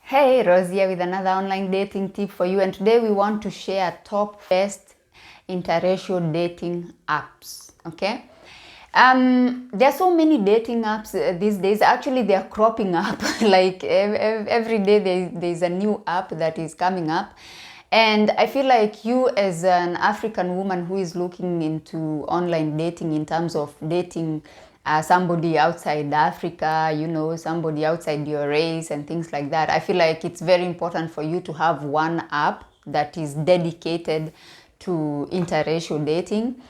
Hey, Rose here with another online dating tip for you, and today we want to share top best interracial dating apps. Okay, there are so many dating apps these days. Actually, they are cropping up. Like every day, there's a new app that is coming up. And I feel like you, as an African woman who is looking into online dating in terms of dating somebody outside Africa, somebody outside your race and things like that, I feel like it's very important for you to have one app that is dedicated to interracial dating.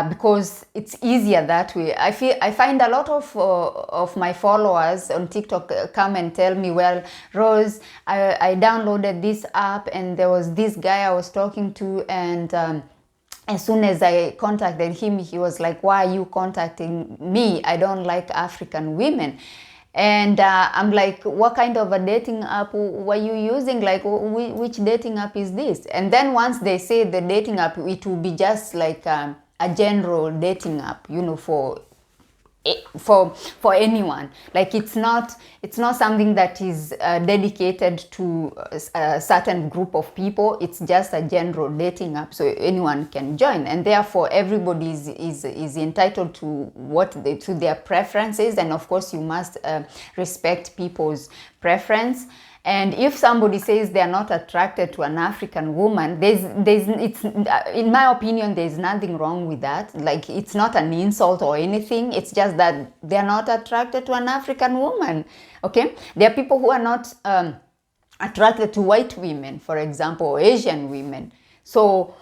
Because it's easier that way. I find a lot of my followers on TikTok come and tell me, well, Rose, I downloaded this app and there was this guy I was talking to, and as soon as I contacted him, he was like, why are you contacting me? I don't like African women. And I'm like, what kind of a dating app were you using? Like, which dating app is this? And then once they say the dating app, it will be just like a general dating app, for anyone. Like, it's not something that is dedicated to a certain group of people. It's just a general dating app, so anyone can join, and therefore everybody is entitled to to their preferences, and of course you must respect people's preference. And if somebody says they are not attracted to an African woman, it's in my opinion, there's nothing wrong with that. Like, it's not an insult or anything. It's just that they are not attracted to an African woman. Okay, there are people who are not attracted to white women, for example, or Asian women. So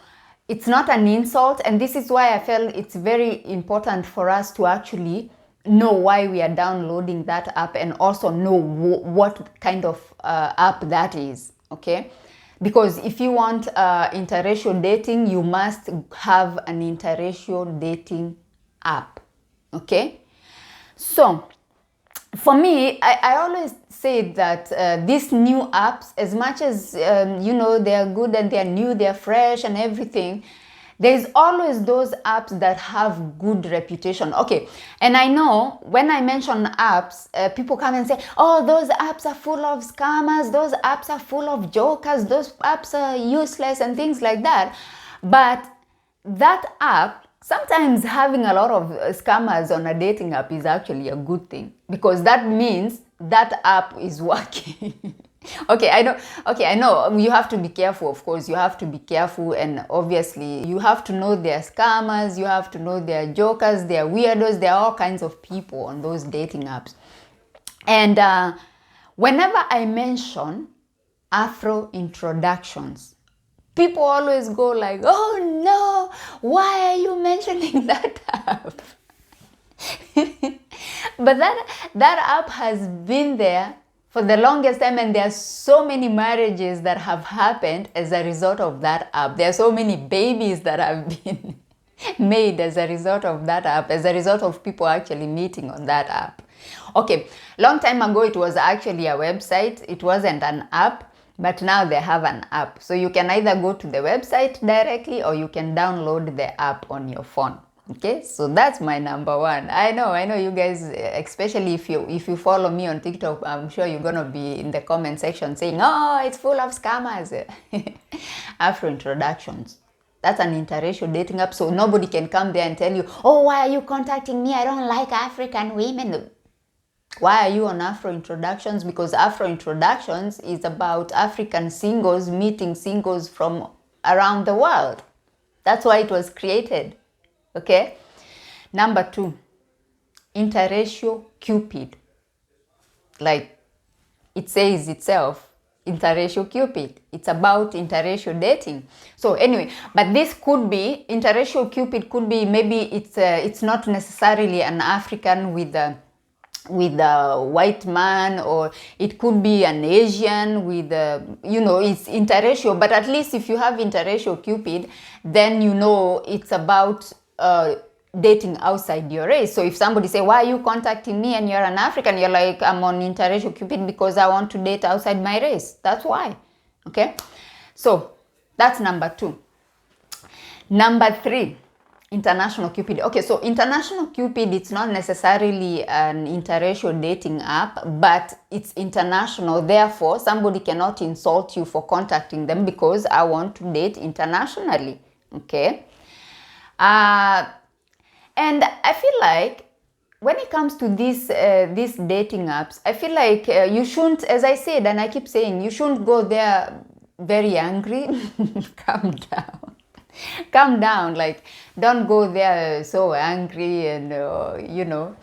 it's not an insult, and this is why I felt it's very important for us to actually know why we are downloading that app, and also know what kind of app that is. Okay, because if you want interracial dating, you must have an interracial dating app. Okay, so for me, I always say that these new apps, as much as they are good and they are new, they are fresh and everything, there's always those apps that have good reputation. Okay, and I know when I mention apps, people come and say, oh, those apps are full of scammers, those apps are full of jokers, those apps are useless and things like that. But that app, sometimes having a lot of scammers on a dating app is actually a good thing, because that means that app is working. Okay, I know you have to be careful. Of course, you have to be careful, and obviously you have to know there are scammers, you have to know there are jokers, there are weirdos, there are all kinds of people on those dating apps. And whenever I mention Afro Introductions, people always go like, oh no, why are you mentioning that app? But that app has been there for the longest time, and there are so many marriages that have happened as a result of that app. There are so many babies that have been made as a result of that app, as a result of people actually meeting on that app. Okay, long time ago it was actually a website, it wasn't an app, but now they have an app. So you can either go to the website directly, or you can download the app on your phone. Okay, so that's my number one. I know you guys, especially if you follow me on TikTok, I'm sure you're gonna be in the comment section saying, oh, it's full of scammers. Afro Introductions, that's an interracial dating app, so nobody can come there and tell you, oh, why are you contacting me? I don't like African women. Why are you on Afro Introductions? Because Afro Introductions is about African singles meeting singles from around the world. That's why it was created. Okay, number 2, Interracial Cupid. Like it says itself, Interracial Cupid. It's about interracial dating. So anyway, but this could be, Interracial Cupid could be, maybe it's not necessarily an African with a white man, or it could be an Asian with it's interracial. But at least if you have Interracial Cupid, then it's about dating outside your race. So if somebody say, why are you contacting me and you're an African, you're like, I'm on Interracial Cupid because I want to date outside my race. That's why. Okay, so that's number 2. Number 3, International Cupid. Okay, so International Cupid, it's not necessarily an interracial dating app, but it's international. Therefore, somebody cannot insult you for contacting them because I want to date internationally. Okay. And I feel like when it comes to these dating apps, I feel like you shouldn't, as I said, and I keep saying, you shouldn't go there very angry. Calm down. Calm down. Like, don't go there so angry and, you know.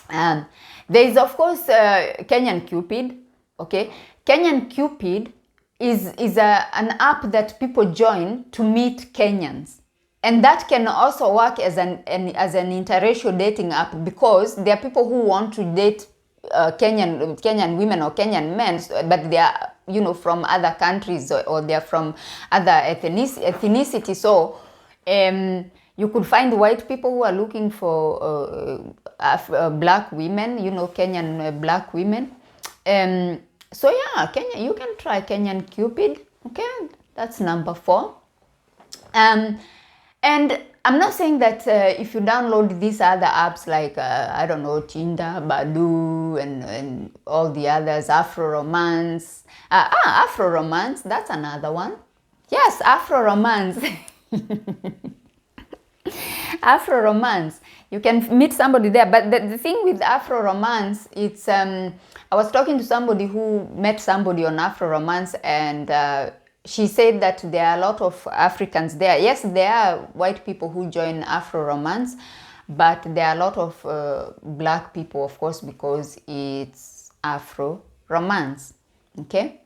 There is, of course, Kenyan Cupid. Okay. Kenyan Cupid is an app that people join to meet Kenyans. And that can also work as an interracial dating app, because there are people who want to date Kenyan women or Kenyan men, but they are, you know, from other countries, or they are from other ethnicity. So you could find white people who are looking for black women, you know, Kenyan black women. So yeah, Kenya, you can try Kenyan Cupid. Okay, that's number 4. And I'm not saying that if you download these other apps like, I don't know, Tinder, Badoo, and all the others, AfroRomance. AfroRomance, that's another one. Yes, AfroRomance. AfroRomance. You can meet somebody there. But the thing with AfroRomance, it's, I was talking to somebody who met somebody on AfroRomance, and she said that there are a lot of Africans there. Yes, there are white people who join AfroRomance, but there are a lot of black people, of course, because it's AfroRomance. Okay.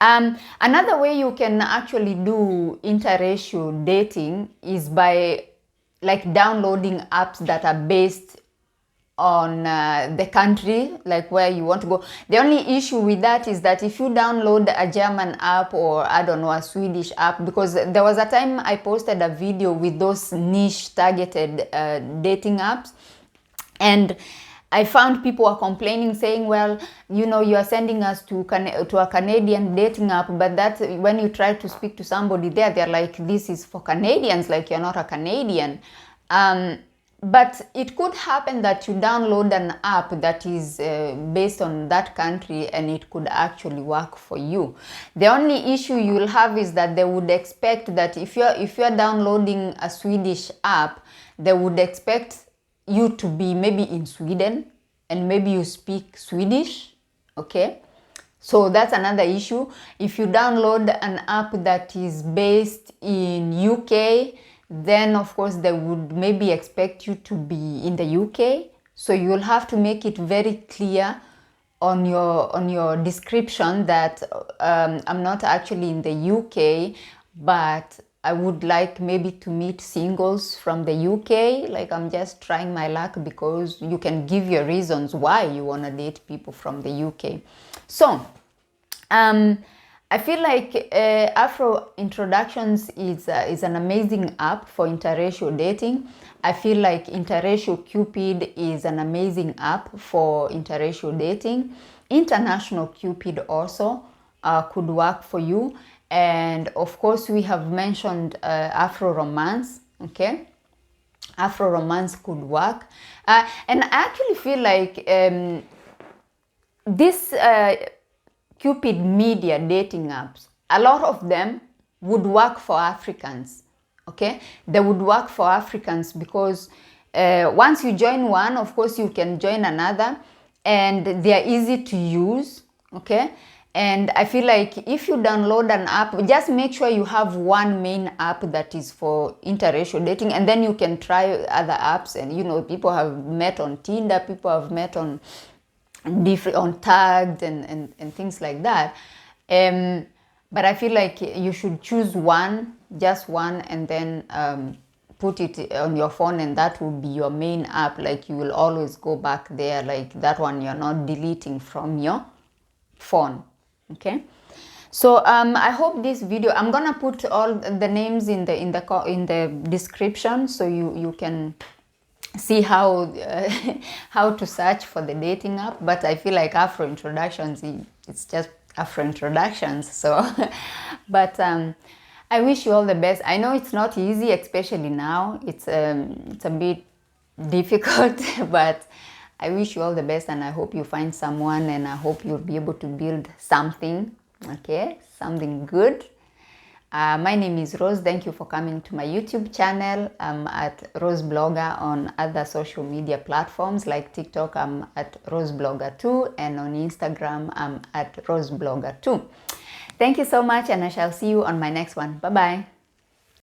Another way you can actually do interracial dating is by like downloading apps that are based on the country, like where you want to go. The only issue with that is that if you download a German app, or I don't know, a Swedish app, because there was a time I posted a video with those niche targeted dating apps, and I found people are complaining, saying, well, you know, you are sending us to a Canadian dating app, but that when you try to speak to somebody there, they're like, this is for Canadians, like you're not a Canadian. But it could happen that you download an app that is based on that country, and it could actually work for you. The only issue you will have is that they would expect that if you're downloading a Swedish app, they would expect you to be maybe in Sweden, and maybe you speak Swedish. Okay, so that's another issue. If you download an app that is based in UK, then of course they would maybe expect you to be in the UK. So you will have to make it very clear on your description that I'm not actually in the UK, but I would like maybe to meet singles from the UK. Like, I'm just trying my luck, because you can give your reasons why you want to date people from the UK. So I feel like Afro Introductions is an amazing app for interracial dating. I feel like Interracial Cupid is an amazing app for interracial dating. International Cupid also could work for you. And of course, we have mentioned AfroRomance. Okay, AfroRomance could work. And I actually feel like this Cupid media dating apps, a lot of them would work for Africans. Okay, they would work for Africans, because once you join one, of course you can join another, and they are easy to use. Okay, and I feel like if you download an app, just make sure you have one main app that is for interracial dating, and then you can try other apps. And you know, people have met on Tinder, people have met on Tagged and things like that. But I feel like you should choose one, just one, and then put it on your phone, and that will be your main app. Like, you will always go back there. Like, that one you're not deleting from your phone. Okay, so I hope this video, I'm gonna put all the names in the description, so you can see how to search for the dating app. But I feel like Afro Introductions, it's just Afro Introductions. So but I wish you all the best. I know it's not easy, especially now. It's a bit difficult, but I wish you all the best, and I hope you find someone, and I hope you'll be able to build something, okay? Something good. My name is Rose. Thank you for coming to my YouTube channel. I'm at Rose Blogger on other social media platforms like TikTok. I'm at Rose Blogger 2, and on Instagram, I'm at Rose Blogger 2. Thank you so much, and I shall see you on my next one. Bye-bye.